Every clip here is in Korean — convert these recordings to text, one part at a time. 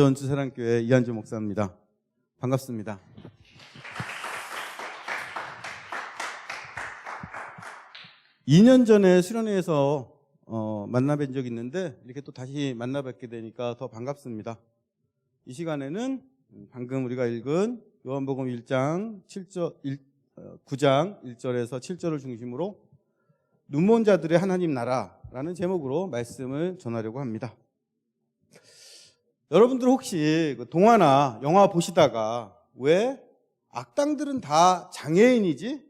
전주사랑교회 이한주 목사입니다. 반갑습니다. (2년) 전에 수련회에서 만나뵌 적이 있는데 이렇게 또 다시 만나뵙게 되니까 더 반갑습니다. 이 시간에는 방금 우리가 읽은 요한복음 9장 1절에서 7절을 중심으로 눈먼 자들의 하나님 나라라는 제목으로 말씀을 전하려고 합니다. 여러분들 혹시 동화나 영화 보시다가 왜 악당들은 다 장애인이지?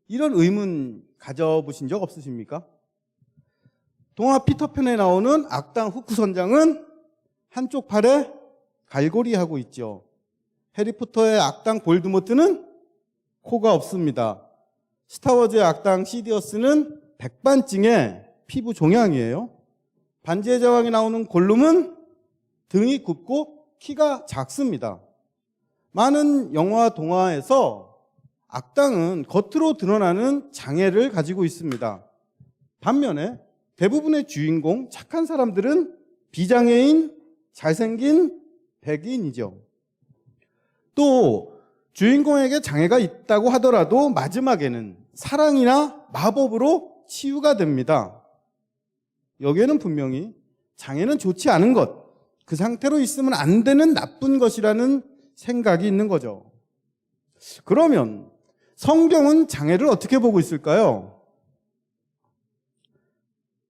이런 의문 가져보신 적 없으십니까? 동화 피터팬에 나오는 악당 후크 선장은 한쪽 팔에 갈고리 하고 있죠. 해리포터의 악당 볼드모트는 코가 없습니다. 스타워즈의 악당 시디어스는 백반증의 피부 종양이에요. 반지의 제왕에 나오는 골룸은 등이 굽고 키가 작습니다. 많은 영화, 동화에서 악당은 겉으로 드러나는 장애를 가지고 있습니다. 반면에 대부분의 주인공, 착한 사람들은 비장애인, 잘생긴 백인이죠. 또 주인공에게 장애가 있다고 하더라도 마지막에는 사랑이나 마법으로 치유가 됩니다. 여기에는 분명히 장애는 좋지 않은 것, 그 상태로 있으면 안 되는 나쁜 것이라는 생각이 있는 거죠. 그러면 성경은 장애를 어떻게 보고 있을까요?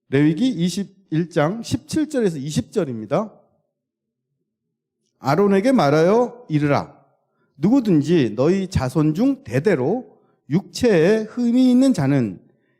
레위기 21장 17절에서 20절입니다. 아론에게 말하여 이르라. 누구든지 너희 자손 중 대대로 육체에 흠이 있는 자는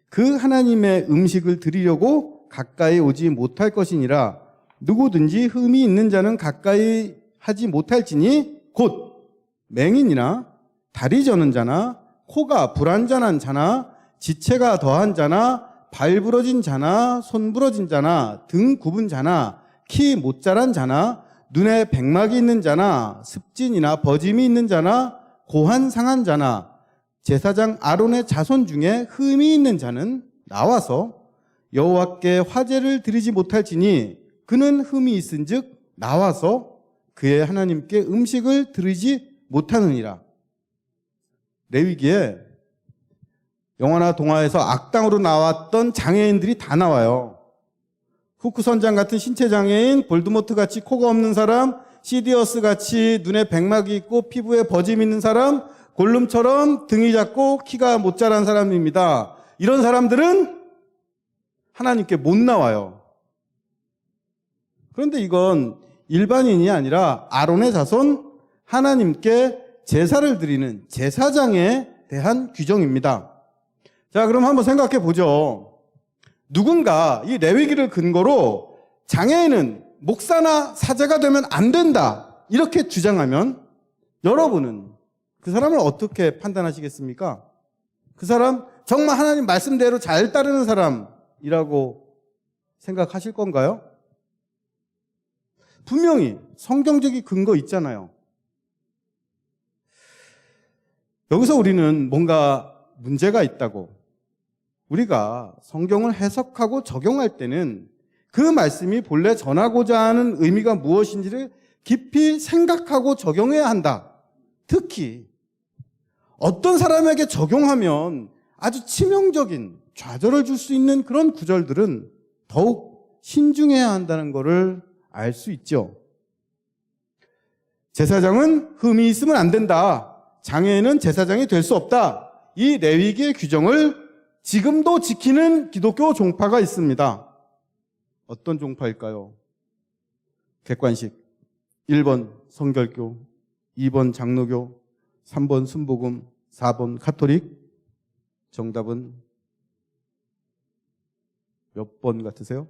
그 하나님의 음식을 드리려고 가까이 오지 못할 것이니라. 누구든지 흠이 있는 자는 가까이 하지 못할지니 곧 맹인이나 다리 저는 자나 코가 불완전한 자나 지체가 더한 자나 발 부러진 자나 손 부러진 자나 등 굽은 자나 키 못 자란 자나 눈에 백막이 있는 자나 습진이나 버짐이 있는 자나 고한 상한 자나 제사장 아론의 자손 중에 흠이 있는 자는 나와서 여호와께 화제를 드리지 못할지니 그는 흠이 있은즉 나와서 그의 하나님께 음식을 드리지 못하느니라. 레위기에 영화나 동화에서 악당으로 나왔던 장애인들이 다 나와요. 후크 선장 같은 신체 장애인, 볼드모트 같이 코가 없는 사람, 시디어스 같이 눈에 백막이 있고 피부에 버짐 있는 사람, 골룸처럼 등이 작고 키가 못 자란 사람입니다. 이런 사람들은 하나님께 못 나와요. 그런데 이건 일반인이 아니라 아론의 자손 하나님께 제사를 드리는 제사장에 대한 규정입니다. 자, 그럼 한번 생각해 보죠. 누군가 이 레위기를 근거로 장애인은 목사나 사제가 되면 안 된다 이렇게 주장하면 여러분은 그 사람을 어떻게 판단하시겠습니까? 그 사람 정말 하나님 말씀대로 잘 따르는 사람이라고 생각하실 건가요? 분명히 성경적인 근거 있잖아요. 여기서 우리는 뭔가 문제가 있다고, 우리가 성경을 해석하고 적용할 때는 그 말씀이 본래 전하고자 하는 의미가 무엇인지를 깊이 생각하고 적용해야 한다. 특히 어떤 사람에게 적용하면 아주 치명적인 좌절을 줄 수 있는 그런 구절들은 더욱 신중해야 한다는 것을 알 수 있죠. 제사장은 흠이 있으면 안 된다. 장애인은 제사장이 될 수 없다. 이 레위기의 규정을 지금도 지키는 기독교 종파가 있습니다. 어떤 종파일까요? 객관식. 1번 성결교, 2번 장로교, 3번 순복음, 4번 카톨릭. 정답은 몇 번 같으세요?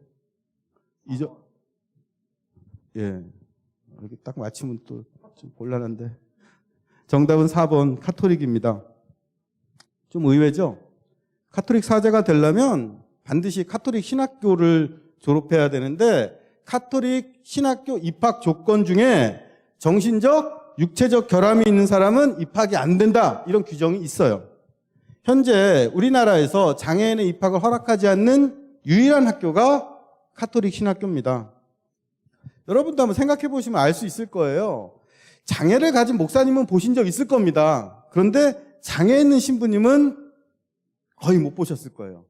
예. 이렇게 딱 맞히면 또 좀 곤란한데. 정답은 4번 카톨릭입니다. 좀 의외죠? 카톨릭 사제가 되려면 반드시 카톨릭 신학교를 졸업해야 되는데 카톨릭 신학교 입학 조건 중에 정신적, 육체적 결함이 있는 사람은 입학이 안 된다. 이런 규정이 있어요. 현재 우리나라에서 장애인의 입학을 허락하지 않는 유일한 학교가 카톨릭 신학교입니다. 여러분도 한번 생각해 보시면 알 수 있을 거예요. 장애를 가진 목사님은 보신 적 있을 겁니다. 그런데 장애 있는 신부님은 거의 못 보셨을 거예요.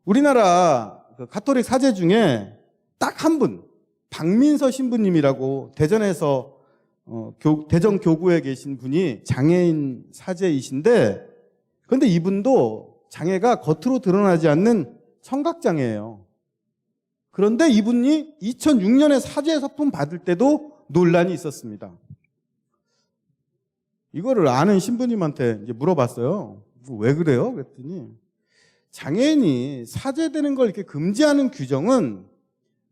우리나라 가톨릭 사제 중에 딱 한 분, 박민서 신부님이라고 대전에서 대전 교구에 계신 분이 장애인 사제이신데, 그런데 이분도 장애가 겉으로 드러나지 않는 청각장애예요. 그런데 이분이 2006년에 사제 서품 받을 때도 논란이 있었습니다. 이거를 아는 신부님한테 이제 물어봤어요. 왜 그래요? 그랬더니 장애인이 사제되는 걸 이렇게 금지하는 규정은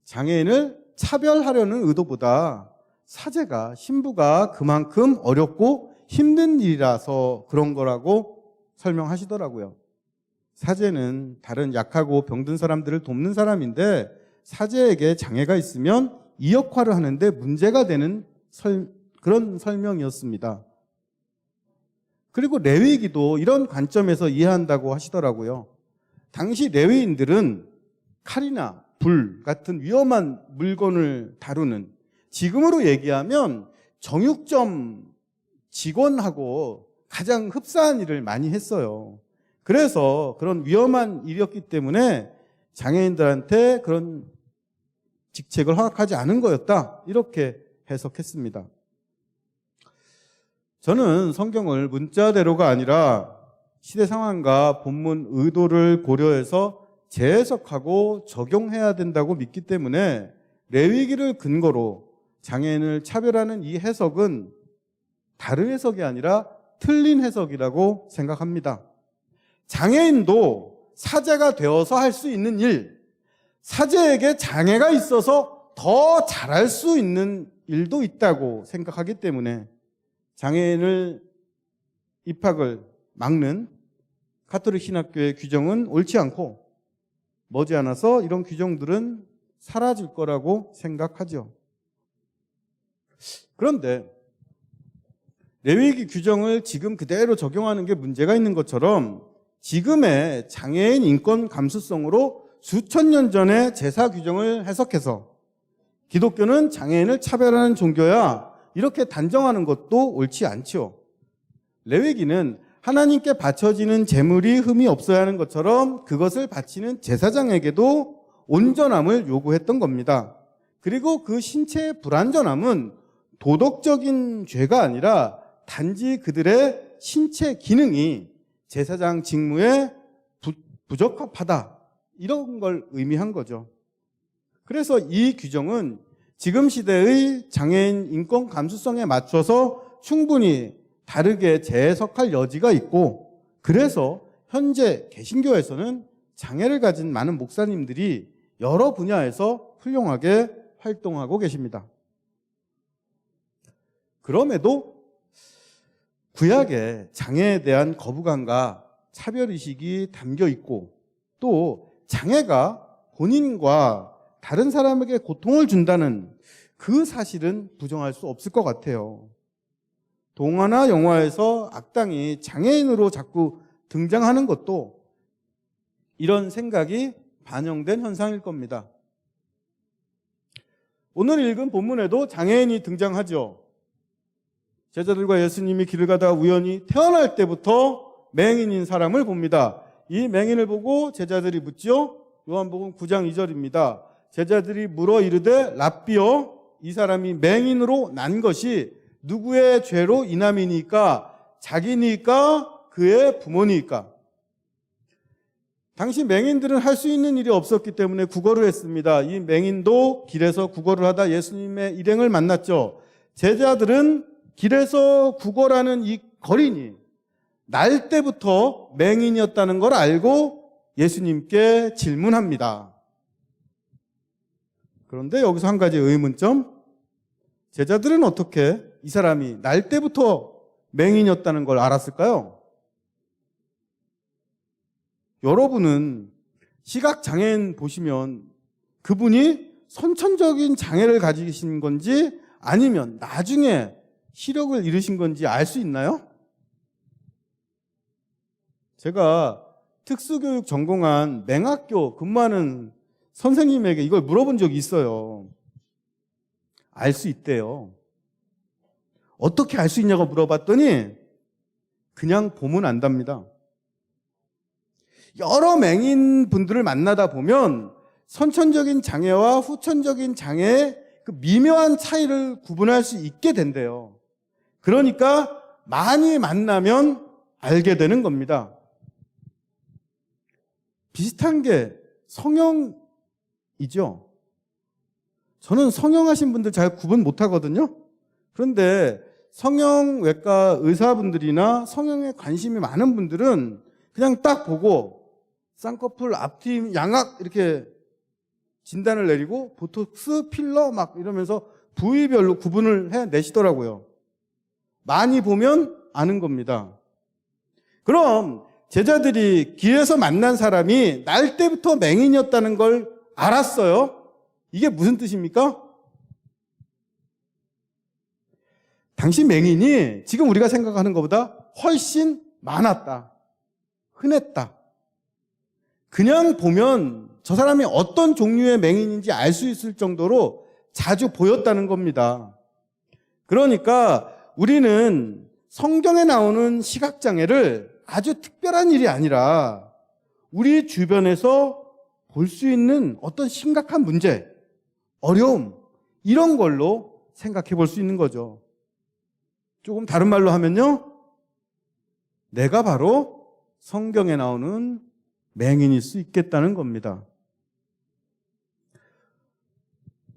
장애인을 차별하려는 의도보다 사제가, 신부가 그만큼 어렵고 힘든 일이라서 그런 거라고 설명하시더라고요. 사제는 다른 약하고 병든 사람들을 돕는 사람인데 사제에게 장애가 있으면 이 역할을 하는데 문제가 되는 그런 설명이었습니다. 그리고 레위기도 이런 관점에서 이해한다고 하시더라고요. 당시 레위인들은 칼이나 불 같은 위험한 물건을 다루는, 지금으로 얘기하면 정육점 직원하고 가장 흡사한 일을 많이 했어요. 그래서 그런 위험한 일이었기 때문에 장애인들한테 그런 직책을 허락하지 않은 거였다, 이렇게 해석했습니다. 저는 성경을 문자대로가 아니라 시대 상황과 본문 의도를 고려해서 재해석하고 적용해야 된다고 믿기 때문에 레위기를 근거로 장애인을 차별하는 이 해석은 다른 해석이 아니라 틀린 해석이라고 생각합니다. 장애인도 사제가 되어서 할 수 있는 일, 사제에게 장애가 있어서 더 잘할 수 있는 일도 있다고 생각하기 때문에 장애인을 입학을 막는 가톨릭 신학교의 규정은 옳지 않고 머지않아서 이런 규정들은 사라질 거라고 생각하죠. 그런데 레위기 규정을 지금 그대로 적용하는 게 문제가 있는 것처럼 지금의 장애인 인권 감수성으로 수천 년 전에 제사 규정을 해석해서 기독교는 장애인을 차별하는 종교야, 이렇게 단정하는 것도 옳지 않죠. 레위기는 하나님께 바쳐지는 제물이 흠이 없어야 하는 것처럼 그것을 바치는 제사장에게도 온전함을 요구했던 겁니다. 그리고 그 신체의 불완전함은 도덕적인 죄가 아니라 단지 그들의 신체 기능이 제사장 직무에 부적합하다, 이런 걸 의미한 거죠. 그래서 이 규정은 지금 시대의 장애인 인권 감수성에 맞춰서 충분히 다르게 재해석할 여지가 있고, 그래서 현재 개신교에서는 장애를 가진 많은 목사님들이 여러 분야에서 훌륭하게 활동하고 계십니다. 그럼에도 구약에 장애에 대한 거부감과 차별의식이 담겨 있고, 또 장애가 본인과 다른 사람에게 고통을 준다는 그 사실은 부정할 수 없을 것 같아요. 동화나 영화에서 악당이 장애인으로 자꾸 등장하는 것도 이런 생각이 반영된 현상일 겁니다. 오늘 읽은 본문에도 장애인이 등장하죠. 제자들과 예수님이 길을 가다가 우연히 태어날 때부터 맹인인 사람을 봅니다. 이 맹인을 보고 제자들이 묻죠. 요한복음 9장 2절입니다. 제자들이 물어 이르되 랍비여, 이 사람이 맹인으로 난 것이 누구의 죄로 인함이니까? 자기니까? 그의 부모니까? 당시 맹인들은 할 수 있는 일이 없었기 때문에 구걸을 했습니다. 이 맹인도 길에서 구걸을 하다 예수님의 일행을 만났죠. 제자들은 길에서 구걸하는 이 거린이 날 때부터 맹인이었다는 걸 알고 예수님께 질문합니다. 그런데 여기서 한 가지 의문점, 제자들은 어떻게 이 사람이 날 때부터 맹인이었다는 걸 알았을까요? 여러분은 시각장애인 보시면 그분이 선천적인 장애를 가지신 건지 아니면 나중에 시력을 잃으신 건지 알 수 있나요? 제가 특수교육 전공한 맹학교 근무하는 선생님에게 이걸 물어본 적이 있어요. 알 수 있대요. 어떻게 알 수 있냐고 물어봤더니 그냥 보면 안답니다. 여러 맹인 분들을 만나다 보면 선천적인 장애와 후천적인 장애의 그 미묘한 차이를 구분할 수 있게 된대요. 그러니까 많이 만나면 알게 되는 겁니다. 비슷한 게 성형이죠. 저는 성형하신 분들 잘 구분 못하거든요. 그런데 성형외과 의사분들이나 성형에 관심이 많은 분들은 그냥 딱 보고 쌍꺼풀, 앞팀, 양악 이렇게 진단을 내리고 보톡스, 필러 막 이러면서 부위별로 구분을 해내시더라고요. 많이 보면 아는 겁니다. 그럼 제자들이 길에서 만난 사람이 날 때부터 맹인이었다는 걸 알았어요. 이게 무슨 뜻입니까? 당시 맹인이 지금 우리가 생각하는 것보다 훨씬 많았다. 흔했다. 그냥 보면 저 사람이 어떤 종류의 맹인인지 알 수 있을 정도로 자주 보였다는 겁니다. 그러니까 우리는 성경에 나오는 시각장애를 아주 특별한 일이 아니라 우리 주변에서 볼 수 있는 어떤 심각한 문제, 어려움, 이런 걸로 생각해 볼 수 있는 거죠. 조금 다른 말로 하면요, 내가 바로 성경에 나오는 맹인일 수 있겠다는 겁니다.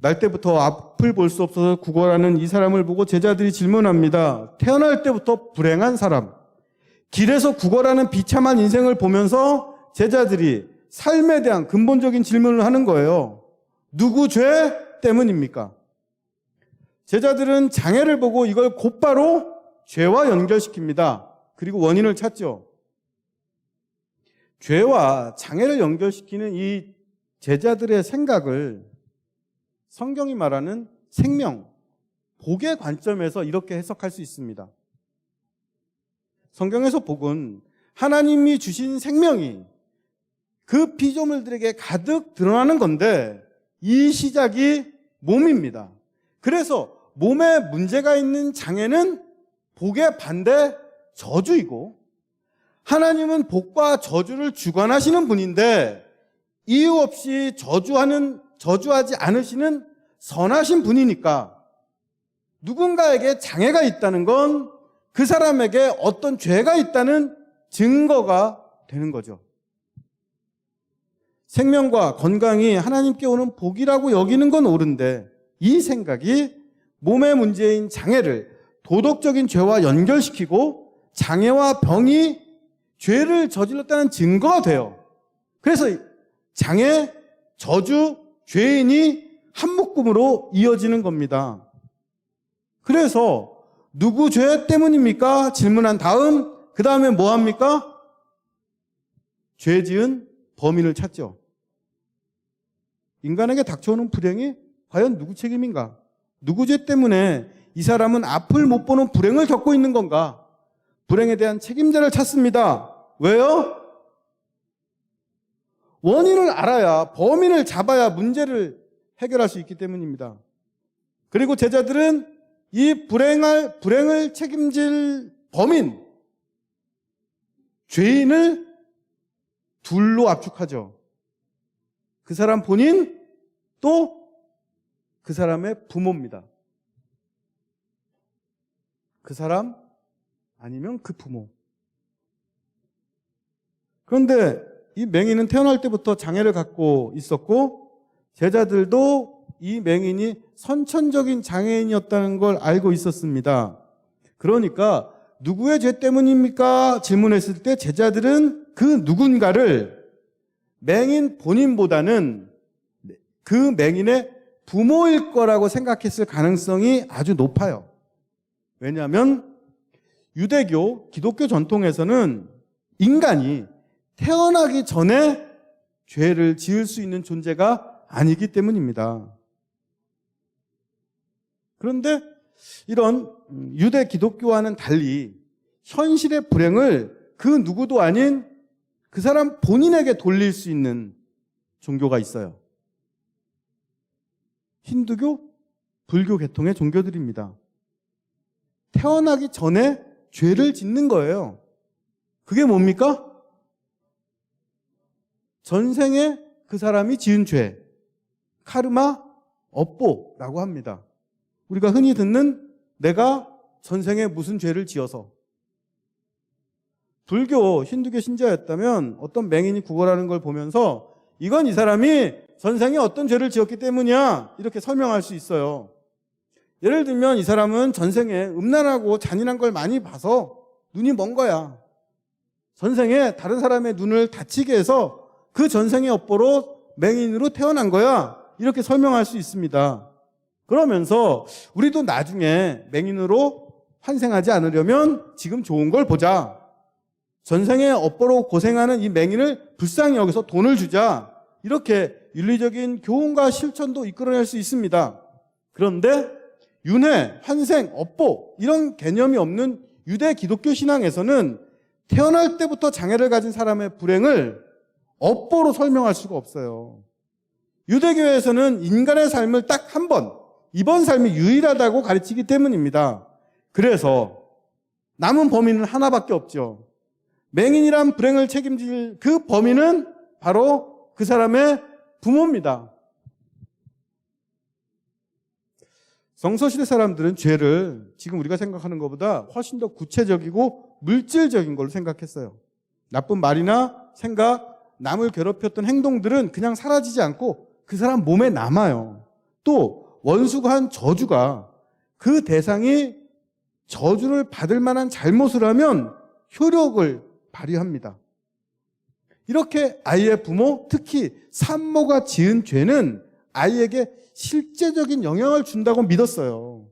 날 때부터 앞을 볼 수 없어서 구걸하는 이 사람을 보고 제자들이 질문합니다. 태어날 때부터 불행한 사람, 길에서 구걸하는 비참한 인생을 보면서 제자들이 삶에 대한 근본적인 질문을 하는 거예요. 누구 죄 때문입니까? 제자들은 장애를 보고 이걸 곧바로 죄와 연결시킵니다. 그리고 원인을 찾죠. 죄와 장애를 연결시키는 이 제자들의 생각을 성경이 말하는 생명, 복의 관점에서 이렇게 해석할 수 있습니다. 성경에서 복은 하나님이 주신 생명이 그 피조물들에게 가득 드러나는 건데 이 시작이 몸입니다. 그래서 몸에 문제가 있는 장애는 복의 반대 저주이고 하나님은 복과 저주를 주관하시는 분인데 이유 없이 저주하지 않으시는 선하신 분이니까 누군가에게 장애가 있다는 건 그 사람에게 어떤 죄가 있다는 증거가 되는 거죠. 생명과 건강이 하나님께 오는 복이라고 여기는 건 옳은데 이 생각이 몸의 문제인 장애를 도덕적인 죄와 연결시키고 장애와 병이 죄를 저질렀다는 증거가 돼요. 그래서 장애, 저주, 죄인이 한 묶음으로 이어지는 겁니다. 그래서 누구 죄 때문입니까? 질문한 다음 그 다음에 뭐 합니까? 죄 지은 범인을 찾죠. 인간에게 닥쳐오는 불행이 과연 누구 책임인가? 누구 죄 때문에 이 사람은 앞을 못 보는 불행을 겪고 있는 건가? 불행에 대한 책임자를 찾습니다. 왜요? 원인을 알아야, 범인을 잡아야 문제를 해결할 수 있기 때문입니다. 그리고 제자들은 이 불행을 책임질 범인, 죄인을 둘로 압축하죠. 그 사람 본인, 또 그 사람의 부모입니다. 그 사람 아니면 그 부모. 그런데 이 맹인은 태어날 때부터 장애를 갖고 있었고 제자들도 이 맹인이 선천적인 장애인이었다는 걸 알고 있었습니다. 그러니까 누구의 죄 때문입니까? 질문했을 때 제자들은 그 누군가를 맹인 본인보다는 그 맹인의 부모일 거라고 생각했을 가능성이 아주 높아요. 왜냐하면 유대교, 기독교 전통에서는 인간이 태어나기 전에 죄를 지을 수 있는 존재가 아니기 때문입니다. 그런데 이런 유대 기독교와는 달리 현실의 불행을 그 누구도 아닌 그 사람 본인에게 돌릴 수 있는 종교가 있어요. 힌두교, 불교 계통의 종교들입니다. 태어나기 전에 죄를 짓는 거예요. 그게 뭡니까? 전생에 그 사람이 지은 죄, 카르마, 업보라고 합니다. 우리가 흔히 듣는 내가 전생에 무슨 죄를 지어서. 불교, 힌두교 신자였다면 어떤 맹인이 구걸하는 걸 보면서 이건 이 사람이 전생에 어떤 죄를 지었기 때문이야 이렇게 설명할 수 있어요. 예를 들면 이 사람은 전생에 음란하고 잔인한 걸 많이 봐서 눈이 먼 거야. 전생에 다른 사람의 눈을 다치게 해서 그 전생의 업보로 맹인으로 태어난 거야. 이렇게 설명할 수 있습니다. 그러면서 우리도 나중에 맹인으로 환생하지 않으려면 지금 좋은 걸 보자. 전생에 업보로 고생하는 이 맹인을 불쌍히 여기서 돈을 주자. 이렇게 윤리적인 교훈과 실천도 이끌어낼 수 있습니다. 그런데 윤회, 환생, 업보 이런 개념이 없는 유대 기독교 신앙에서는 태어날 때부터 장애를 가진 사람의 불행을 업보로 설명할 수가 없어요. 유대교에서는 인간의 삶을 딱 한 번, 이번 삶이 유일하다고 가르치기 때문입니다. 그래서 남은 범인은 하나밖에 없죠. 맹인이란 불행을 책임질 그 범인은 바로 그 사람의 부모입니다. 성서시대 사람들은 죄를 지금 우리가 생각하는 것보다 훨씬 더 구체적이고 물질적인 걸로 생각했어요. 나쁜 말이나 생각, 남을 괴롭혔던 행동들은 그냥 사라지지 않고 그 사람 몸에 남아요. 또 원수가 한 저주가 그 대상이 저주를 받을 만한 잘못을 하면 효력을 발휘합니다. 이렇게 아이의 부모, 특히 산모가 지은 죄는 아이에게 실제적인 영향을 준다고 믿었어요.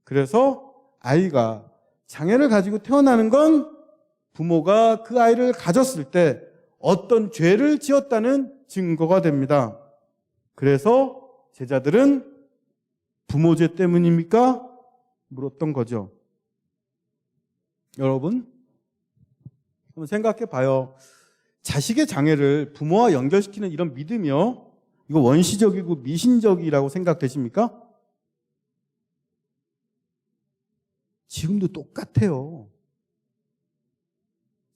그래서 아이가 장애를 가지고 태어나는 건 부모가 그 아이를 가졌을 때 어떤 죄를 지었다는 증거가 됩니다. 그래서 제자들은 부모 죄 때문입니까? 물었던 거죠. 여러분, 한번 생각해 봐요. 자식의 장애를 부모와 연결시키는 이런 믿음이요, 이거 원시적이고 미신적이라고 생각되십니까? 지금도 똑같아요.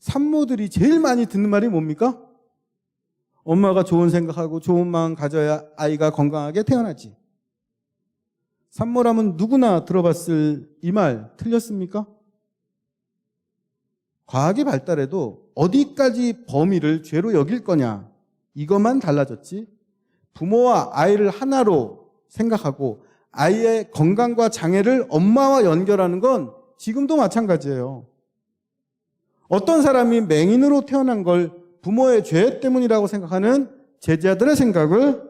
산모들이 제일 많이 듣는 말이 뭡니까? 엄마가 좋은 생각하고 좋은 마음 가져야 아이가 건강하게 태어나지. 산모라면 누구나 들어봤을 이 말 틀렸습니까? 과학이 발달해도 어디까지 범위를 죄로 여길 거냐, 이것만 달라졌지 부모와 아이를 하나로 생각하고 아이의 건강과 장애를 엄마와 연결하는 건 지금도 마찬가지예요. 어떤 사람이 맹인으로 태어난 걸 부모의 죄 때문이라고 생각하는 제자들의 생각을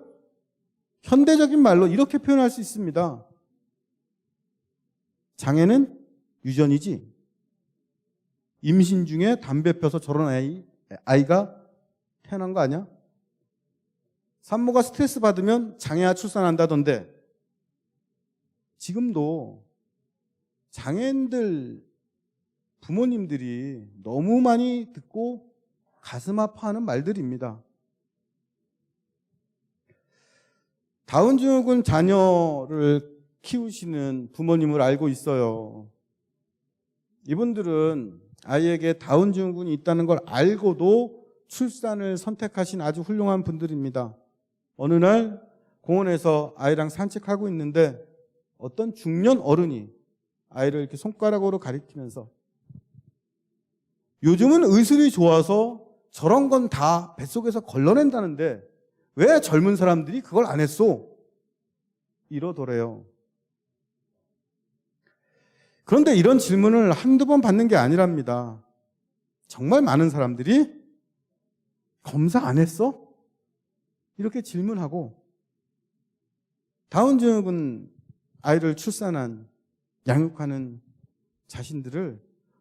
현대적인 말로 이렇게 표현할 수 있습니다. 장애는 유전이지. 임신 중에 담배 펴서 저런 아이가 태어난 거 아니야? 산모가 스트레스 받으면 장애아 출산한다던데, 지금도 장애인들 부모님들이 너무 많이 듣고 가슴 아파하는 말들입니다. 다운증후군 자녀를 키우시는 부모님을 알고 있어요. 이분들은 아이에게 다운증후군이 있다는 걸 알고도 출산을 선택하신 아주 훌륭한 분들입니다. 어느 날 공원에서 아이랑 산책하고 있는데 어떤 중년 어른이 아이를 이렇게 손가락으로 가리키면서 요즘은 의술이 좋아서 저런 건 다 뱃속에서 걸러낸다는데 왜 젊은 사람들이 그걸 안 했소? 이러더래요. 그런데 이런 질문을 한두 번 받는 게 아니랍니다. 정말 많은 사람들이 검사 안 했어? 이렇게 질문하고 다운증후군 아이를 출산한, 양육하는 자신들을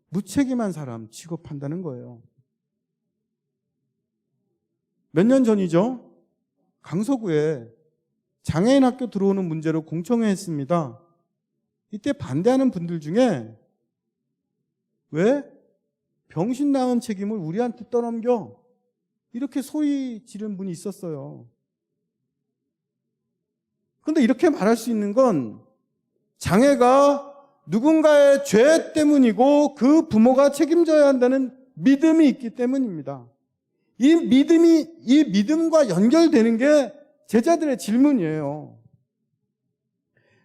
무책임한 사람 취급한다는 거예요. 몇 년 전이죠. 강서구에 장애인 학교 들어오는 문제로 공청회 했습니다. 이때 반대하는 분들 중에 왜 병신 낳은 책임을 우리한테 떠넘겨? 이렇게 소리 지른 분이 있었어요. 그런데 이렇게 말할 수 있는 건 장애가 누군가의 죄 때문이고 그 부모가 책임져야 한다는 믿음이 있기 때문입니다. 이 믿음과 연결되는 게 제자들의 질문이에요.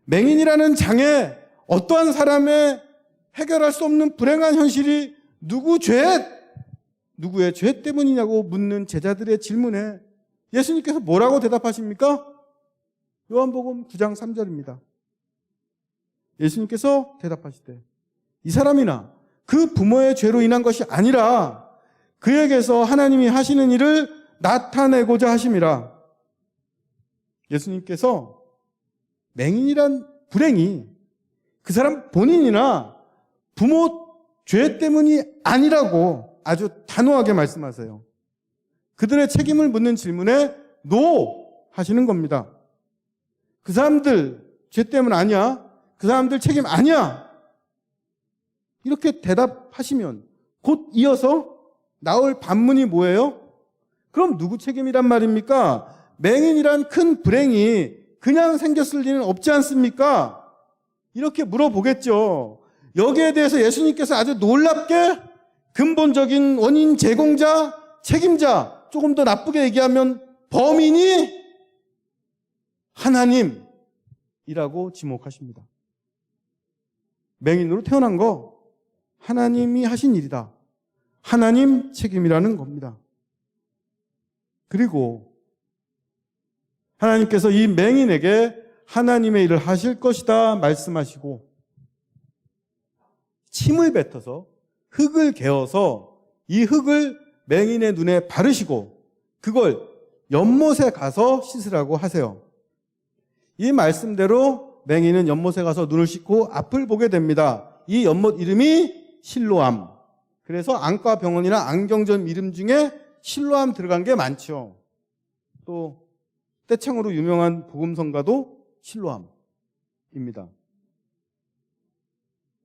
맹인이라는 장애, 어떠한 사람의 해결할 수 없는 불행한 현실이 누구의 죄 때문이냐고 묻는 제자들의 질문에 예수님께서 뭐라고 대답하십니까? 요한복음 9장 3절입니다. 예수님께서 대답하시되 이 사람이나 그 부모의 죄로 인한 것이 아니라 그에게서 하나님이 하시는 일을 나타내고자 하심이라. 예수님께서 맹인이란 불행이 그 사람 본인이나 부모 죄 때문이 아니라고 아주 단호하게 말씀하세요. 그들의 책임을 묻는 질문에 NO 하시는 겁니다. 그 사람들 죄 때문 아니야. 그 사람들 책임 아니야. 이렇게 대답하시면 곧 이어서 나올 반문이 뭐예요? 그럼 누구 책임이란 말입니까? 맹인이란 큰 불행이 그냥 생겼을 리는 없지 않습니까? 이렇게 물어보겠죠. 여기에 대해서 예수님께서 아주 놀랍게 근본적인 원인 제공자, 책임자, 조금 더 나쁘게 얘기하면 범인이 하나님이라고 지목하십니다. 맹인으로 태어난 거 하나님이 하신 일이다. 하나님 책임이라는 겁니다. 그리고 하나님께서 이 맹인에게 하나님의 일을 하실 것이다 말씀하시고 침을 뱉어서 흙을 개어서 이 흙을 맹인의 눈에 바르시고 그걸 연못에 가서 씻으라고 하세요. 이 말씀대로 맹인은 연못에 가서 눈을 씻고 앞을 보게 됩니다. 이 연못 이름이 실로암. 그래서 안과 병원이나 안경점 이름 중에 실로암 들어간 게 많죠. 또 떼창으로 유명한 복음성가도 실로암입니다.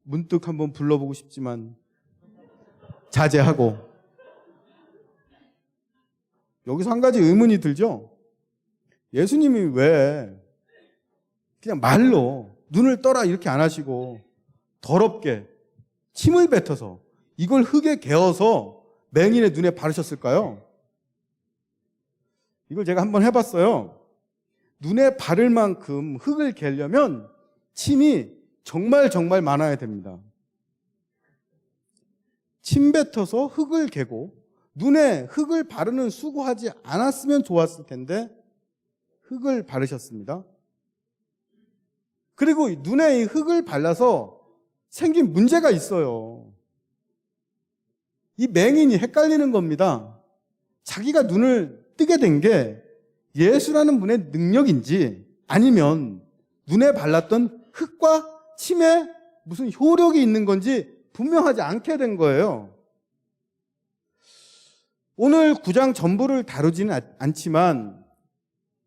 문득 한번 불러보고 싶지만 자제하고. 여기서 한 가지 의문이 들죠. 예수님이 왜 그냥 말로 눈을 떠라 이렇게 안 하시고 더럽게 침을 뱉어서 이걸 흙에 개어서 맹인의 눈에 바르셨을까요? 이걸 제가 한번 해봤어요. 눈에 바를 만큼 흙을 개려면 침이 정말 많아야 됩니다. 침 뱉어서 흙을 개고 눈에 흙을 바르는 수고하지 않았으면 좋았을 텐데 흙을 바르셨습니다. 그리고 눈에 이 흙을 발라서 생긴 문제가 있어요. 이 맹인이 헷갈리는 겁니다. 자기가 눈을 뜨게 된 게 예수라는 분의 능력인지 아니면 눈에 발랐던 흙과 침에 무슨 효력이 있는 건지 분명하지 않게 된 거예요. 오늘 9장 전부를 다루지는 않지만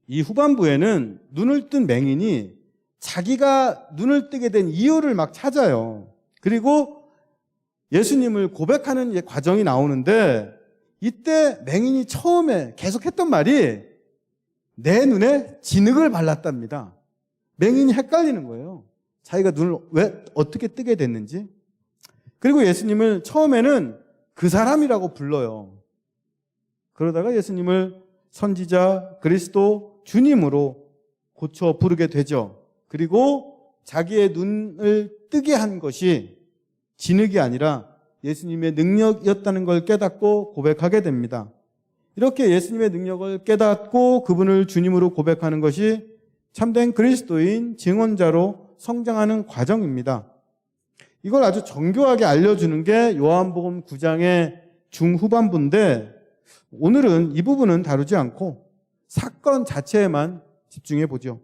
이 후반부에는 눈을 뜬 맹인이 자기가 눈을 뜨게 된 이유를 막 찾아요. 그리고 예수님을 고백하는 과정이 나오는데 이때 맹인이 처음에 계속 했던 말이 내 눈에 진흙을 발랐답니다. 맹인이 헷갈리는 거예요. 자기가 눈을 왜 어떻게 뜨게 됐는지. 그리고 예수님을 처음에는 그 사람이라고 불러요. 그러다가 예수님을 선지자, 그리스도, 주님으로 고쳐 부르게 되죠. 그리고 자기의 눈을 뜨게 한 것이 진흙이 아니라 예수님의 능력이었다는 걸 깨닫고 고백하게 됩니다. 이렇게 예수님의 능력을 깨닫고 그분을 주님으로 고백하는 것이 참된 그리스도인 증언자로 성장하는 과정입니다. 이걸 아주 정교하게 알려주는 게 요한복음 9장의 중후반부인데 오늘은 이 부분은 다루지 않고 사건 자체에만 집중해 보죠.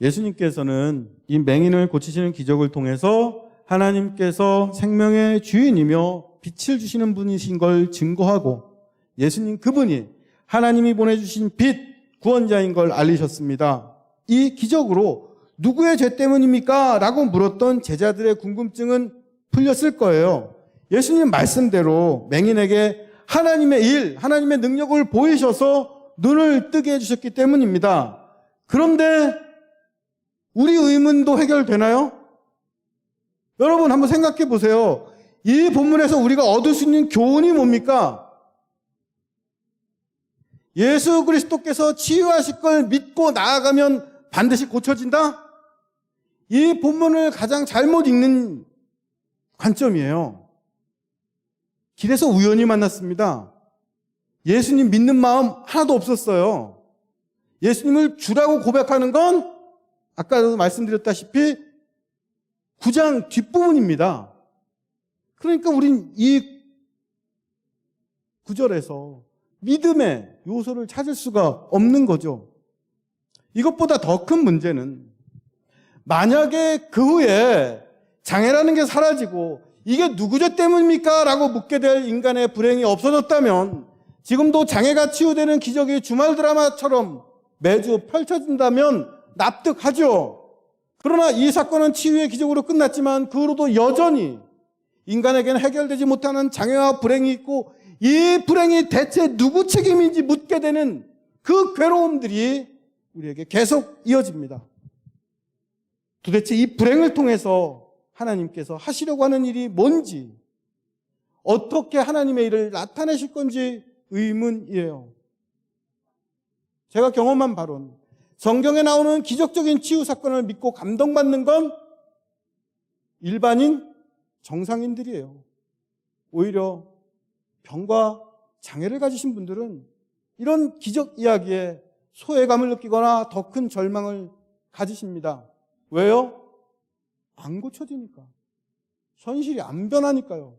예수님께서는 이 맹인을 고치시는 기적을 통해서 하나님께서 생명의 주인이며 빛을 주시는 분이신 걸 증거하고 예수님 그분이 하나님이 보내주신 빛, 구원자인 걸 알리셨습니다. 이 기적으로 누구의 죄 때문입니까? 라고 물었던 제자들의 궁금증은 풀렸을 거예요. 예수님 말씀대로 맹인에게 하나님의 일, 하나님의 능력을 보이셔서 눈을 뜨게 해주셨기 때문입니다. 그런데 우리 의문도 해결되나요? 여러분 한번 생각해 보세요. 이 본문에서 우리가 얻을 수 있는 교훈이 뭡니까? 예수 그리스도께서 치유하실 걸 믿고 나아가면 반드시 고쳐진다? 이 본문을 가장 잘못 읽는 관점이에요. 길에서 우연히 만났습니다. 예수님 믿는 마음 하나도 없었어요. 예수님을 주라고 고백하는 건 아까도 말씀드렸다시피 9장 뒷부분입니다. 그러니까 우린 이 구절에서 믿음의 요소를 찾을 수가 없는 거죠. 이것보다 더 큰 문제는 만약에 그 후에 장애라는 게 사라지고 이게 누구 죄 때문입니까? 라고 묻게 될 인간의 불행이 없어졌다면, 지금도 장애가 치유되는 기적이 주말 드라마처럼 매주 펼쳐진다면 납득하죠. 그러나 이 사건은 치유의 기적으로 끝났지만 그 후로도 여전히 인간에게는 해결되지 못하는 장애와 불행이 있고, 이 불행이 대체 누구 책임인지 묻게 되는 그 괴로움들이 우리에게 계속 이어집니다. 도대체 이 불행을 통해서 하나님께서 하시려고 하는 일이 뭔지, 어떻게 하나님의 일을 나타내실 건지 의문이에요. 제가 경험한 바로는 성경에 나오는 기적적인 치유 사건을 믿고 감동받는 건 일반인 정상인들이에요. 오히려 병과 장애를 가지신 분들은 이런 기적 이야기에 소외감을 느끼거나 더 큰 절망을 가지십니다. 왜요? 안 고쳐지니까. 현실이 안 변하니까요.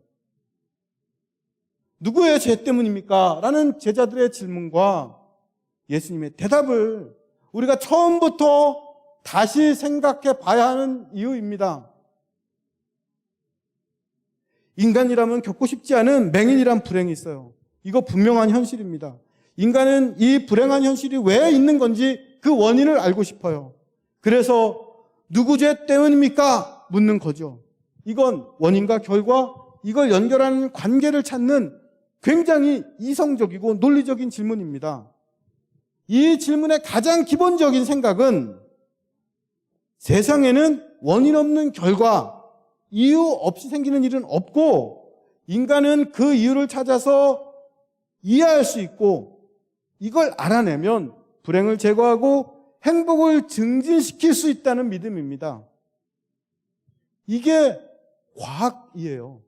누구의 죄 때문입니까? 라는 제자들의 질문과 예수님의 대답을 우리가 처음부터 다시 생각해 봐야 하는 이유입니다. 인간이라면 겪고 싶지 않은 맹인이란 불행이 있어요. 이거 분명한 현실입니다. 인간은 이 불행한 현실이 왜 있는 건지 그 원인을 알고 싶어요. 그래서 누구 죄 때문입니까? 묻는 거죠. 이건 원인과 결과, 이걸 연결하는 관계를 찾는 굉장히 이성적이고 논리적인 질문입니다. 이 질문의 가장 기본적인 생각은 세상에는 원인 없는 결과, 이유 없이 생기는 일은 없고, 인간은 그 이유를 찾아서 이해할 수 있고, 이걸 알아내면 불행을 제거하고 행복을 증진시킬 수 있다는 믿음입니다. 이게 과학이에요.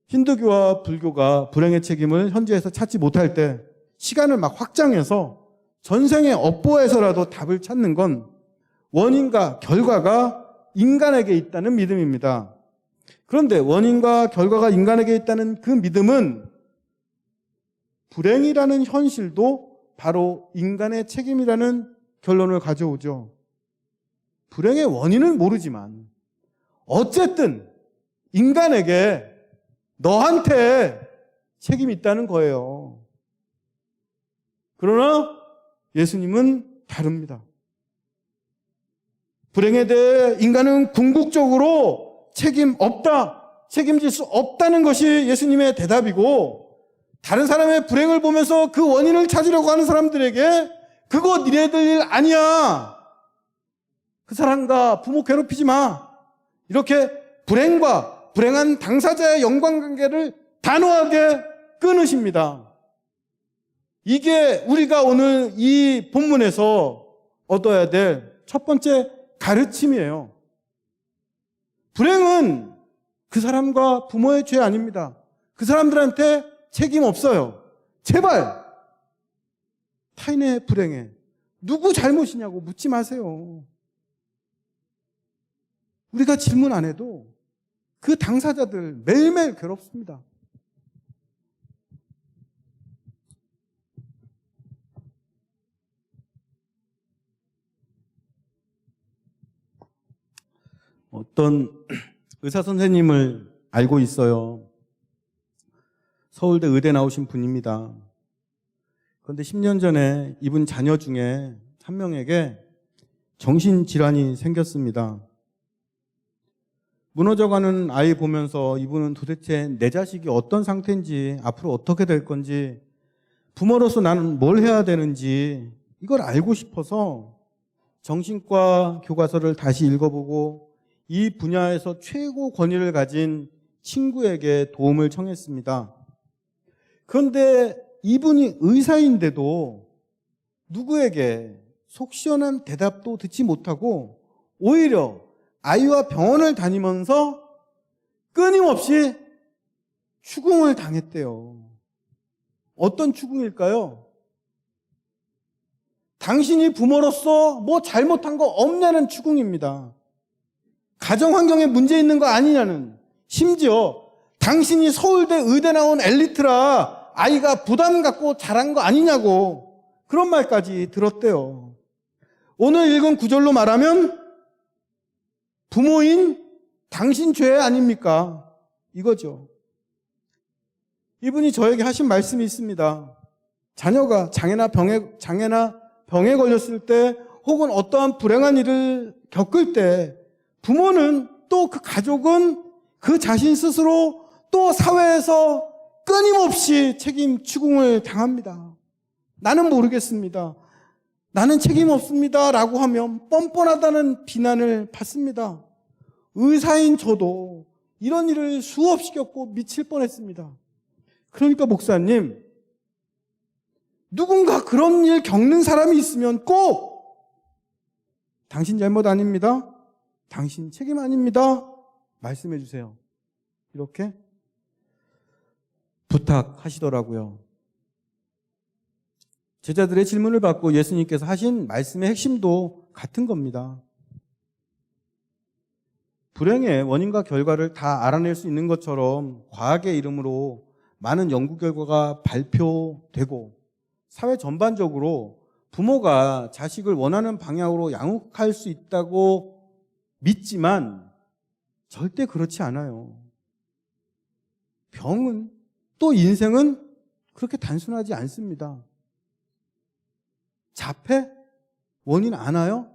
힌두교와 불교가 불행의 책임을 현지에서 찾지 못할 때 시간을 막 확장해서 전생에 업보에서라도 답을 찾는 건 원인과 결과가 인간에게 있다는 믿음입니다. 그런데 원인과 결과가 인간에게 있다는 그 믿음은 불행이라는 현실도 바로 인간의 책임이라는 결론을 가져오죠. 불행의 원인은 모르지만 어쨌든 인간에게 너한테 책임이 있다는 거예요. 그러나 예수님은 다릅니다. 불행에 대해 인간은 궁극적으로 책임 없다, 책임질 수 없다는 것이 예수님의 대답이고, 다른 사람의 불행을 보면서 그 원인을 찾으려고 하는 사람들에게 그거 니네들 일 아니야, 그 사람과 부모 괴롭히지 마, 이렇게 불행과 불행한 당사자의 연관관계를 단호하게 끊으십니다. 이게 우리가 오늘 이 본문에서 얻어야 될 첫 번째 가르침이에요. 불행은 그 사람과 부모의 죄 아닙니다. 그 사람들한테 책임 없어요. 제발 타인의 불행에 누구 잘못이냐고 묻지 마세요. 우리가 질문 안 해도 그 당사자들 매일매일 괴롭습니다. 어떤 의사 선생님을 알고 있어요. 서울대 의대 나오신 분입니다. 그런데 10년 전에 이분 자녀 중에 한 명에게 정신질환이 생겼습니다. 무너져가는 아이 보면서 이분은 도대체 내 자식이 어떤 상태인지, 앞으로 어떻게 될 건지, 부모로서 나는 뭘 해야 되는지 이걸 알고 싶어서 정신과 교과서를 다시 읽어보고 이 분야에서 최고 권위를 가진 친구에게 도움을 청했습니다. 그런데 이분이 의사인데도 누구에게 속 시원한 대답도 듣지 못하고 오히려 아이와 병원을 다니면서 끊임없이 추궁을 당했대요. 어떤 추궁일까요? 당신이 부모로서 뭐 잘못한 거 없냐는 추궁입니다. 가정 환경에 문제 있는 거 아니냐는, 심지어 당신이 서울대 의대 나온 엘리트라 아이가 부담 갖고 자란 거 아니냐고 그런 말까지 들었대요. 오늘 읽은 구절로 말하면 부모인 당신 죄 아닙니까? 이거죠. 이분이 저에게 하신 말씀이 있습니다. 자녀가 장애나 병에 걸렸을 때 혹은 어떠한 불행한 일을 겪을 때 부모는 또 그 가족은 그 자신 스스로 또 사회에서 끊임없이 책임 추궁을 당합니다. 나는 모르겠습니다. 나는 책임 없습니다. 라고 하면 뻔뻔하다는 비난을 받습니다. 의사인 저도 이런 일을 수없이 겪고 미칠 뻔했습니다. 그러니까 목사님, 누군가 그런 일 겪는 사람이 있으면 꼭 당신 잘못 아닙니다. 당신 책임 아닙니다. 말씀해 주세요. 이렇게 부탁하시더라고요. 제자들의 질문을 받고 예수님께서 하신 말씀의 핵심도 같은 겁니다. 불행의 원인과 결과를 다 알아낼 수 있는 것처럼 과학의 이름으로 많은 연구 결과가 발표되고 사회 전반적으로 부모가 자식을 원하는 방향으로 양육할 수 있다고 믿지만 절대 그렇지 않아요. 병은 또 인생은 그렇게 단순하지 않습니다. 자폐? 원인 아나요?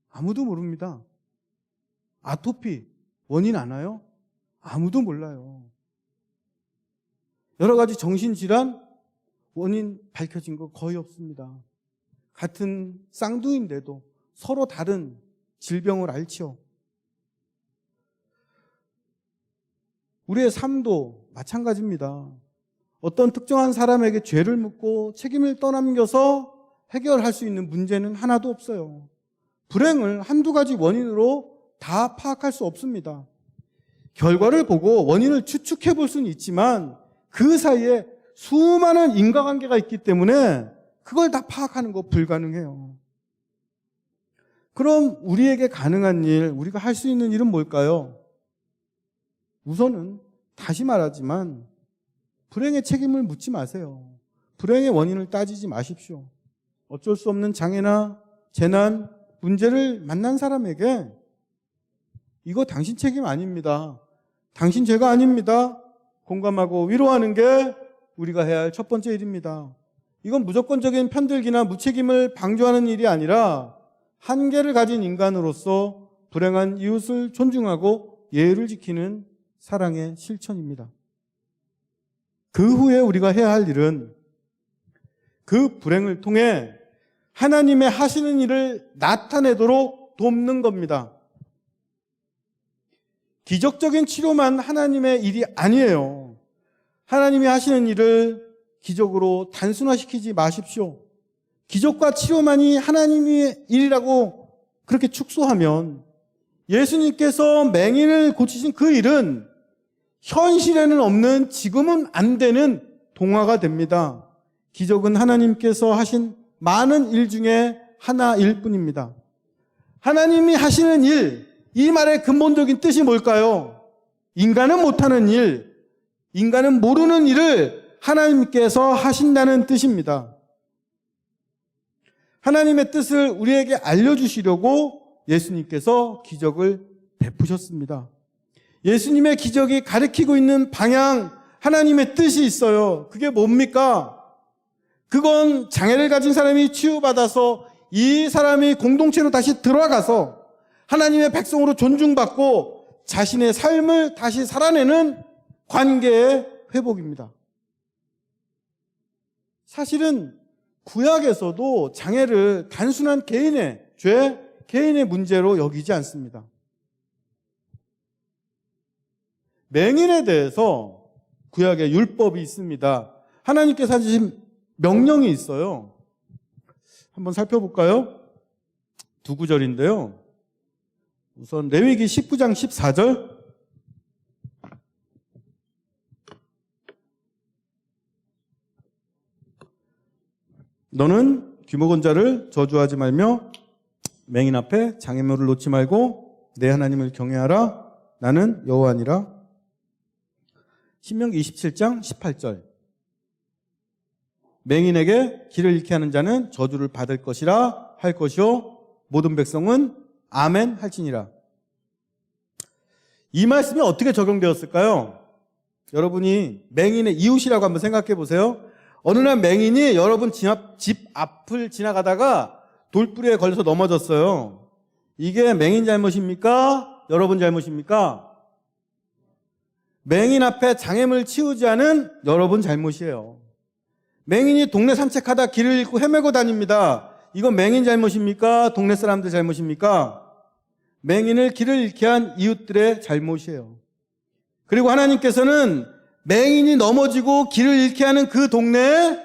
아무도 모릅니다. 아토피? 원인 아나요? 아무도 몰라요. 여러 가지 정신질환? 원인 밝혀진 거 거의 없습니다. 같은 쌍둥이인데도 서로 다른 질병을 앓지요. 우리의 삶도 마찬가지입니다. 어떤 특정한 사람에게 죄를 묻고 책임을 떠넘겨서 해결할 수 있는 문제는 하나도 없어요. 불행을 한두 가지 원인으로 다 파악할 수 없습니다. 결과를 보고 원인을 추측해 볼 수는 있지만 그 사이에 수많은 인과관계가 있기 때문에 그걸 다 파악하는 거 불가능해요. 그럼 우리에게 가능한 일, 우리가 할 수 있는 일은 뭘까요? 우선은 다시 말하지만 불행의 책임을 묻지 마세요. 불행의 원인을 따지지 마십시오. 어쩔 수 없는 장애나 재난, 문제를 만난 사람에게 이거 당신 책임 아닙니다. 당신 죄가 아닙니다. 공감하고 위로하는 게 우리가 해야 할 첫 번째 일입니다. 이건 무조건적인 편들기나 무책임을 방조하는 일이 아니라 한계를 가진 인간으로서 불행한 이웃을 존중하고 예의를 지키는 사랑의 실천입니다. 그 후에 우리가 해야 할 일은 그 불행을 통해 하나님의 하시는 일을 나타내도록 돕는 겁니다. 기적적인 치료만 하나님의 일이 아니에요. 하나님이 하시는 일을 기적으로 단순화시키지 마십시오. 기적과 치료만이 하나님의 일이라고 그렇게 축소하면 예수님께서 맹인을 고치신 그 일은 현실에는 없는, 지금은 안 되는 동화가 됩니다. 기적은 하나님께서 하신 많은 일 중에 하나일 뿐입니다. 하나님이 하시는 일, 이 말의 근본적인 뜻이 뭘까요? 인간은 못하는 일, 인간은 모르는 일을 하나님께서 하신다는 뜻입니다. 하나님의 뜻을 우리에게 알려주시려고 예수님께서 기적을 베푸셨습니다. 예수님의 기적이 가리키고 있는 방향, 하나님의 뜻이 있어요. 그게 뭡니까? 그건 장애를 가진 사람이 치유받아서 이 사람이 공동체로 다시 들어가서 하나님의 백성으로 존중받고 자신의 삶을 다시 살아내는 관계의 회복입니다. 사실은 구약에서도 장애를 단순한 개인의 죄, 개인의 문제로 여기지 않습니다. 맹인에 대해서 구약에 율법이 있습니다. 하나님께서 하신 명령이 있어요. 한번 살펴볼까요? 두 구절인데요. 우선 레위기 19장 14절. 너는 귀먹은 자를 저주하지 말며 맹인 앞에 장애물을 놓지 말고 내 하나님을 경외하라. 나는 여호와니라. 신명기 27장 18절. 맹인에게 길을 잃게 하는 자는 저주를 받을 것이라 할 것이요 모든 백성은 아멘 할지니라. 이 말씀이 어떻게 적용되었을까요? 여러분이 맹인의 이웃이라고 한번 생각해 보세요. 어느 날 맹인이 여러분 집 앞을 지나가다가 돌부리에 걸려서 넘어졌어요. 이게 맹인 잘못입니까? 여러분 잘못입니까? 맹인 앞에 장애물 치우지 않은 여러분 잘못이에요. 맹인이 동네 산책하다 길을 잃고 헤매고 다닙니다. 이건 맹인 잘못입니까? 동네 사람들 잘못입니까? 맹인을 길을 잃게 한 이웃들의 잘못이에요. 그리고 하나님께서는 맹인이 넘어지고 길을 잃게 하는 그 동네에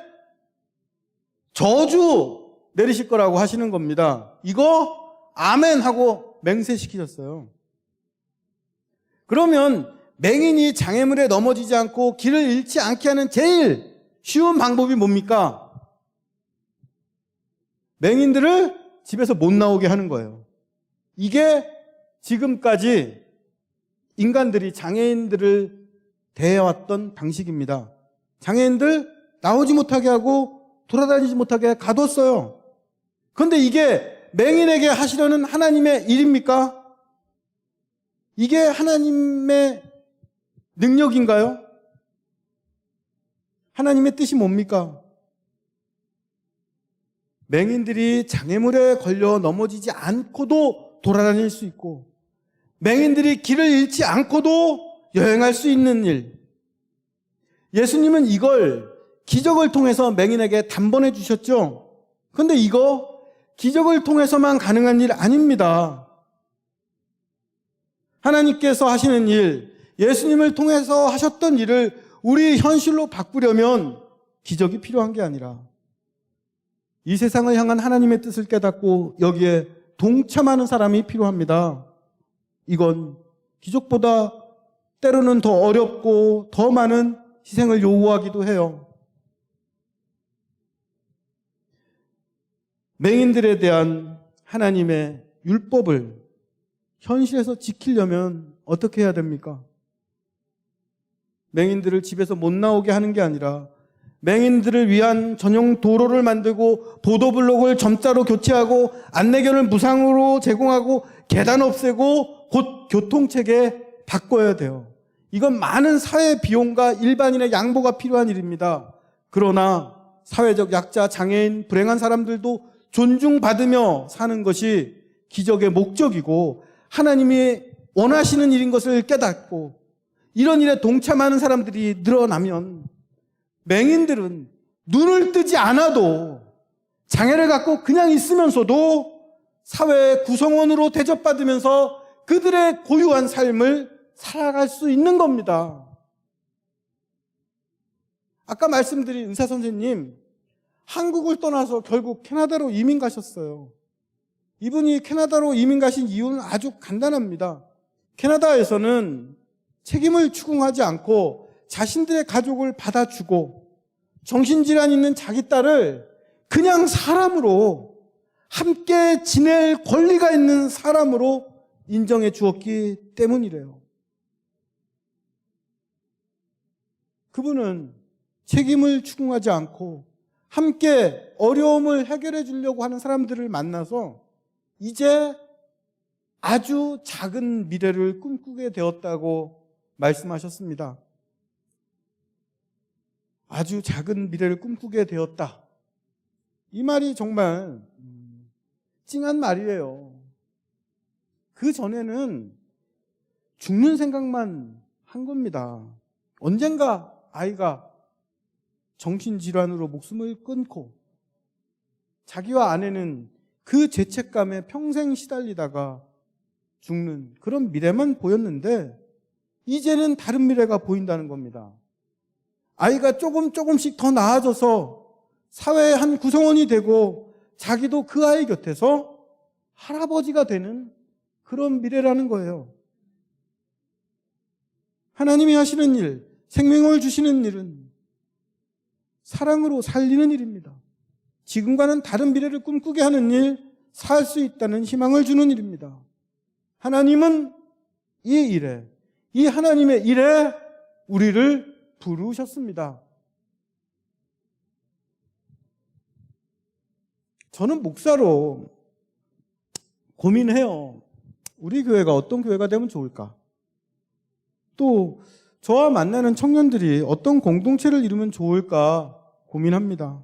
저주 내리실 거라고 하시는 겁니다. 이거 아멘 하고 맹세시키셨어요. 그러면 맹인이 장애물에 넘어지지 않고 길을 잃지 않게 하는 제일 쉬운 방법이 뭡니까? 맹인들을 집에서 못 나오게 하는 거예요. 이게 지금까지 인간들이 장애인들을 대해왔던 방식입니다. 장애인들 나오지 못하게 하고 돌아다니지 못하게 가뒀어요. 그런데 이게 맹인에게 하시려는 하나님의 일입니까? 이게 하나님의 능력인가요? 하나님의 뜻이 뭡니까? 맹인들이 장애물에 걸려 넘어지지 않고도 돌아다닐 수 있고, 맹인들이 길을 잃지 않고도 여행할 수 있는 일. 예수님은 이걸 기적을 통해서 맹인에게 단번해 주셨죠. 그런데 이거 기적을 통해서만 가능한 일 아닙니다. 하나님께서 하시는 일, 예수님을 통해서 하셨던 일을 우리 현실로 바꾸려면 기적이 필요한 게 아니라 이 세상을 향한 하나님의 뜻을 깨닫고 여기에 동참하는 사람이 필요합니다. 이건 기적보다 때로는 더 어렵고 더 많은 희생을 요구하기도 해요. 맹인들에 대한 하나님의 율법을 현실에서 지키려면 어떻게 해야 됩니까? 맹인들을 집에서 못 나오게 하는 게 아니라 맹인들을 위한 전용 도로를 만들고 보도블록을 점자로 교체하고 안내견을 무상으로 제공하고 계단 없애고 곧 교통체계 바꿔야 돼요. 이건 많은 사회 비용과 일반인의 양보가 필요한 일입니다. 그러나 사회적 약자, 장애인, 불행한 사람들도 존중받으며 사는 것이 기적의 목적이고 하나님이 원하시는 일인 것을 깨닫고 이런 일에 동참하는 사람들이 늘어나면 맹인들은 눈을 뜨지 않아도 장애를 갖고 그냥 있으면서도 사회의 구성원으로 대접받으면서 그들의 고유한 삶을 살아갈 수 있는 겁니다. 아까 말씀드린 의사 선생님, 한국을 떠나서 결국 캐나다로 이민 가셨어요. 이분이 캐나다로 이민 가신 이유는 아주 간단합니다. 캐나다에서는 책임을 추궁하지 않고 자신들의 가족을 받아주고 정신질환 있는 자기 딸을 그냥 사람으로 함께 지낼 권리가 있는 사람으로 인정해 주었기 때문이래요. 그분은 책임을 추궁하지 않고 함께 어려움을 해결해 주려고 하는 사람들을 만나서 이제 아주 작은 미래를 꿈꾸게 되었다고 말씀하셨습니다. 아주 작은 미래를 꿈꾸게 되었다. 이 말이 정말 찡한 말이에요. 그 전에는 죽는 생각만 한 겁니다. 언젠가 아이가 정신질환으로 목숨을 끊고 자기와 아내는 그 죄책감에 평생 시달리다가 죽는 그런 미래만 보였는데 이제는 다른 미래가 보인다는 겁니다. 아이가 조금씩 더 나아져서 사회의 한 구성원이 되고 자기도 그 아이 곁에서 할아버지가 되는 그런 미래라는 거예요. 하나님이 하시는 일, 생명을 주시는 일은 사랑으로 살리는 일입니다. 지금과는 다른 미래를 꿈꾸게 하는 일, 살 수 있다는 희망을 주는 일입니다. 하나님은 이 일에, 이 하나님의 일에 우리를 부르셨습니다. 저는 목사로 고민해요. 우리 교회가 어떤 교회가 되면 좋을까? 또 저와 만나는 청년들이 어떤 공동체를 이루면 좋을까 고민합니다.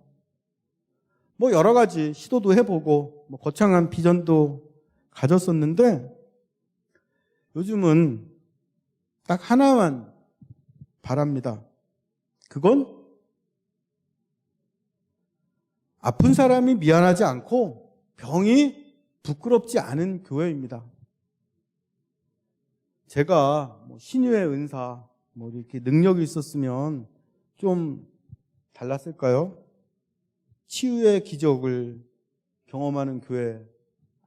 여러 가지 시도도 해보고 거창한 비전도 가졌었는데 요즘은 딱 하나만 바랍니다. 그건 아픈 사람이 미안하지 않고 병이 부끄럽지 않은 교회입니다. 제가 신유의 은사 이렇게 능력이 있었으면 좀 달랐을까요? 치유의 기적을 경험하는 교회,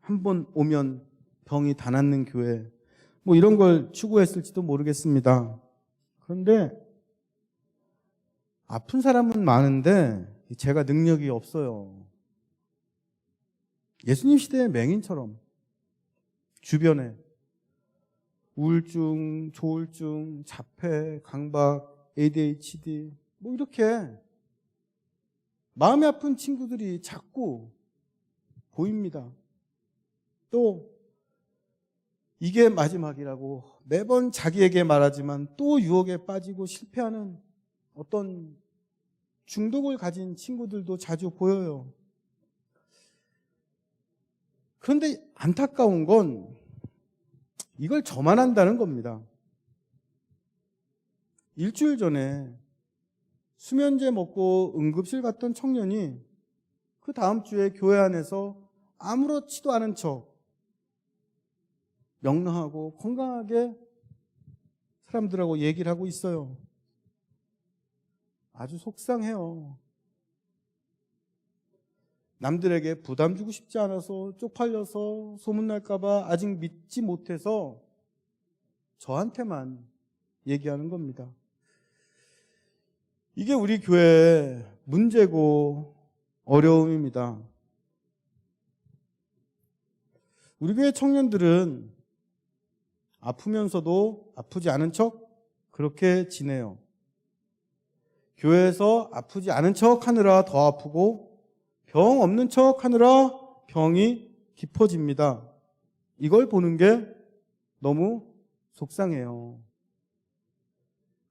한 번 오면 병이 다 낫는 교회, 이런 걸 추구했을지도 모르겠습니다. 그런데 아픈 사람은 많은데 제가 능력이 없어요. 예수님 시대의 맹인처럼 주변에 우울증, 조울증, 자폐, 강박, ADHD 이렇게 마음이 아픈 친구들이 자꾸 보입니다. 또 이게 마지막이라고 매번 자기에게 말하지만 또 유혹에 빠지고 실패하는 어떤 중독을 가진 친구들도 자주 보여요. 그런데 안타까운 건 이걸 저만 한다는 겁니다. 일주일 전에 수면제 먹고 응급실 갔던 청년이 그 다음 주에 교회 안에서 아무렇지도 않은 척 명랑하고 건강하게 사람들하고 얘기를 하고 있어요. 아주 속상해요. 남들에게 부담 주고 싶지 않아서 쪽팔려서 소문날까봐 아직 믿지 못해서 저한테만 얘기하는 겁니다. 이게 우리 교회의 문제고 어려움입니다. 우리 교회 청년들은 아프면서도 아프지 않은 척 그렇게 지내요. 교회에서 아프지 않은 척 하느라 더 아프고 병 없는 척 하느라 병이 깊어집니다. 이걸 보는 게 너무 속상해요.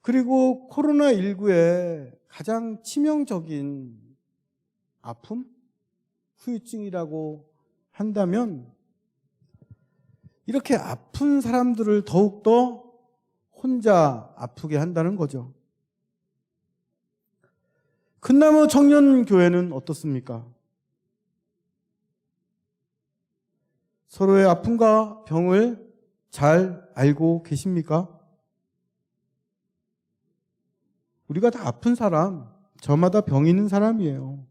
그리고 코로나19의 가장 치명적인 아픔? 후유증이라고 한다면 이렇게 아픈 사람들을 더욱더 혼자 아프게 한다는 거죠. 큰나무 청년교회는 어떻습니까? 서로의 아픔과 병을 잘 알고 계십니까? 우리가 다 아픈 사람, 저마다 병 있는 사람이에요.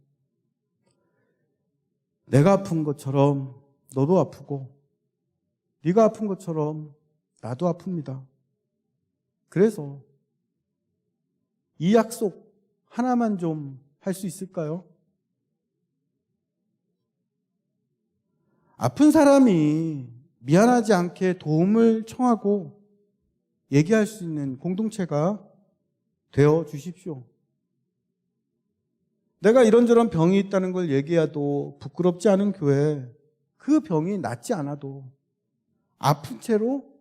내가 아픈 것처럼 너도 아프고 네가 아픈 것처럼 나도 아픕니다. 그래서 이 약속 하나만 좀 할 수 있을까요? 아픈 사람이 미안하지 않게 도움을 청하고 얘기할 수 있는 공동체가 되어 주십시오. 내가 이런저런 병이 있다는 걸 얘기해도 부끄럽지 않은 교회, 그 병이 낫지 않아도 아픈 채로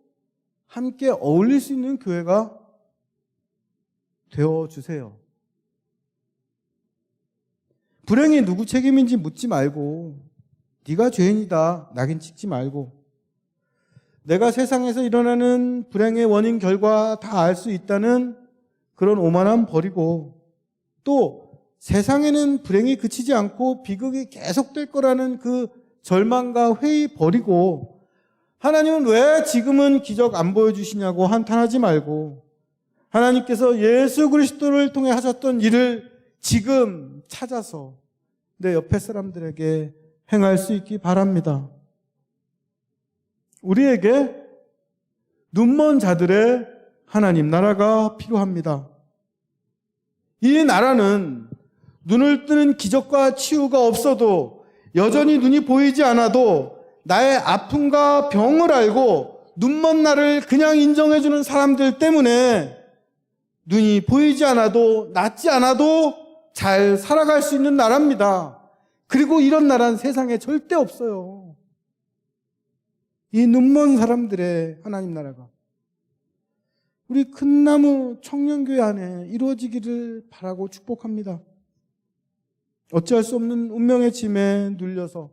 함께 어울릴 수 있는 교회가 되어 주세요. 불행이 누구 책임인지 묻지 말고 네가 죄인이다 낙인 찍지 말고 내가 세상에서 일어나는 불행의 원인 결과 다 알 수 있다는 그런 오만함 버리고 또 세상에는 불행이 그치지 않고 비극이 계속될 거라는 그 절망과 회의 버리고 하나님은 왜 지금은 기적 안 보여주시냐고 한탄하지 말고 하나님께서 예수 그리스도를 통해 하셨던 일을 지금 찾아서 내 옆에 사람들에게 행할 수 있기 바랍니다. 우리에게 눈먼 자들의 하나님 나라가 필요합니다. 이 나라는 눈을 뜨는 기적과 치유가 없어도 여전히 눈이 보이지 않아도 나의 아픔과 병을 알고 눈먼 나를 그냥 인정해주는 사람들 때문에 눈이 보이지 않아도 낫지 않아도 잘 살아갈 수 있는 나라입니다. 그리고 이런 나라는 세상에 절대 없어요. 이 눈먼 사람들의 하나님 나라가 우리 큰나무 청년교회 안에 이루어지기를 바라고 축복합니다. 어찌할 수 없는 운명의 짐에 눌려서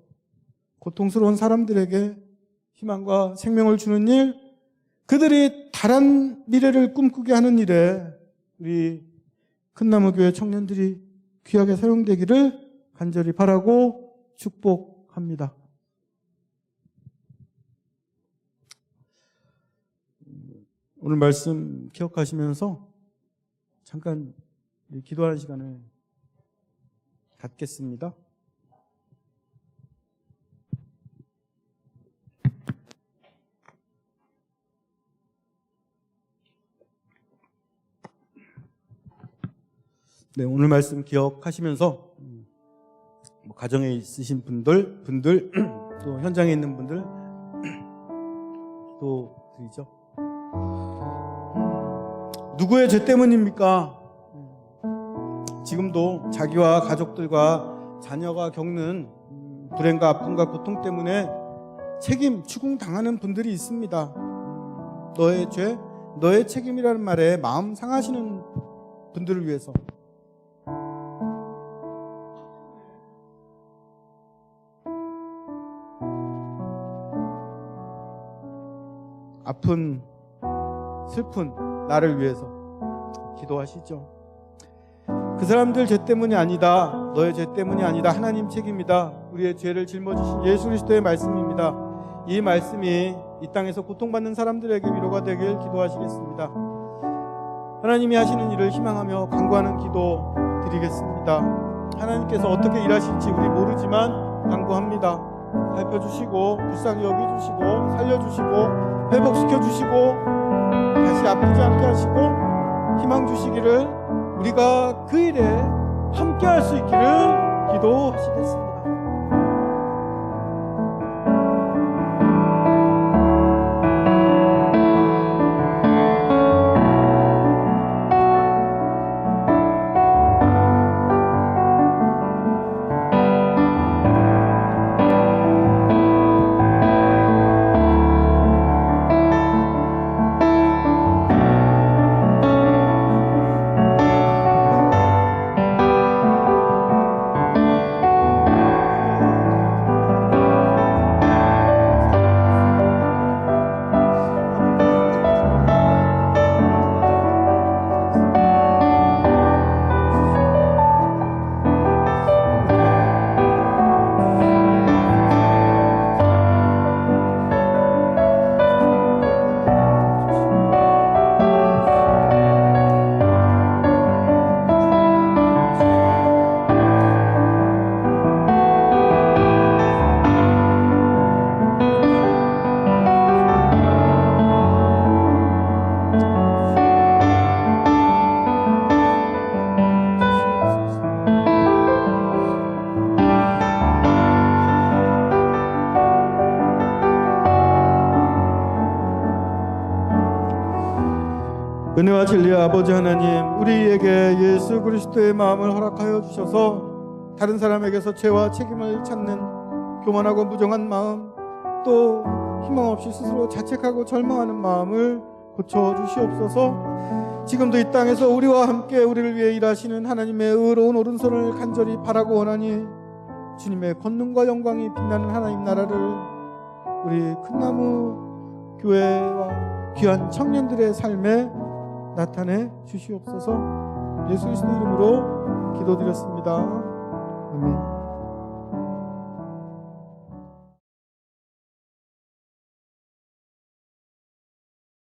고통스러운 사람들에게 희망과 생명을 주는 일, 그들이 다른 미래를 꿈꾸게 하는 일에 우리 큰나무교회 청년들이 귀하게 사용되기를 간절히 바라고 축복합니다. 오늘 말씀 기억하시면서 잠깐 기도하는 시간을 갖겠습니다. 네, 오늘 말씀 기억하시면서 가정에 있으신 분들 또 현장에 있는 분들 또 드리죠. 누구의 죄 때문입니까? 지금도 자기와 가족들과 자녀가 겪는 불행과 아픔과 고통 때문에 추궁당하는 분들이 있습니다. 너의 죄, 너의 책임이라는 말에 마음 상하시는 분들을 위해서 아픈 슬픈 나를 위해서 기도하시죠. 그 사람들 죄 때문이 아니다. 너의 죄 때문이 아니다. 하나님 책임이다. 우리의 죄를 짊어지신 예수 그리스도의 말씀입니다. 이 말씀이 이 땅에서 고통받는 사람들에게 위로가 되길 기도하시겠습니다. 하나님이 하시는 일을 희망하며 간구하는 기도 드리겠습니다. 하나님께서 어떻게 일하실지 우리 모르지만 간구합니다. 살펴주시고 불쌍히 여겨주시고 살려주시고 회복시켜주시고 다시 아프지 않게 하시고 희망 주시기를 우리가 그 일에 함께 할 수 있기를 기도하시겠습니다. 은혜와 진리의 아버지 하나님, 우리에게 예수 그리스도의 마음을 허락하여 주셔서 다른 사람에게서 죄와 책임을 찾는 교만하고 무정한 마음, 또 희망 없이 스스로 자책하고 절망하는 마음을 고쳐주시옵소서. 지금도 이 땅에서 우리와 함께 우리를 위해 일하시는 하나님의 의로운 오른손을 간절히 바라고 원하니 주님의 권능과 영광이 빛나는 하나님 나라를 우리 큰나무 교회와 귀한 청년들의 삶에 나타내 주시옵소서. 예수 그리스도 이름으로 기도드렸습니다. 아멘.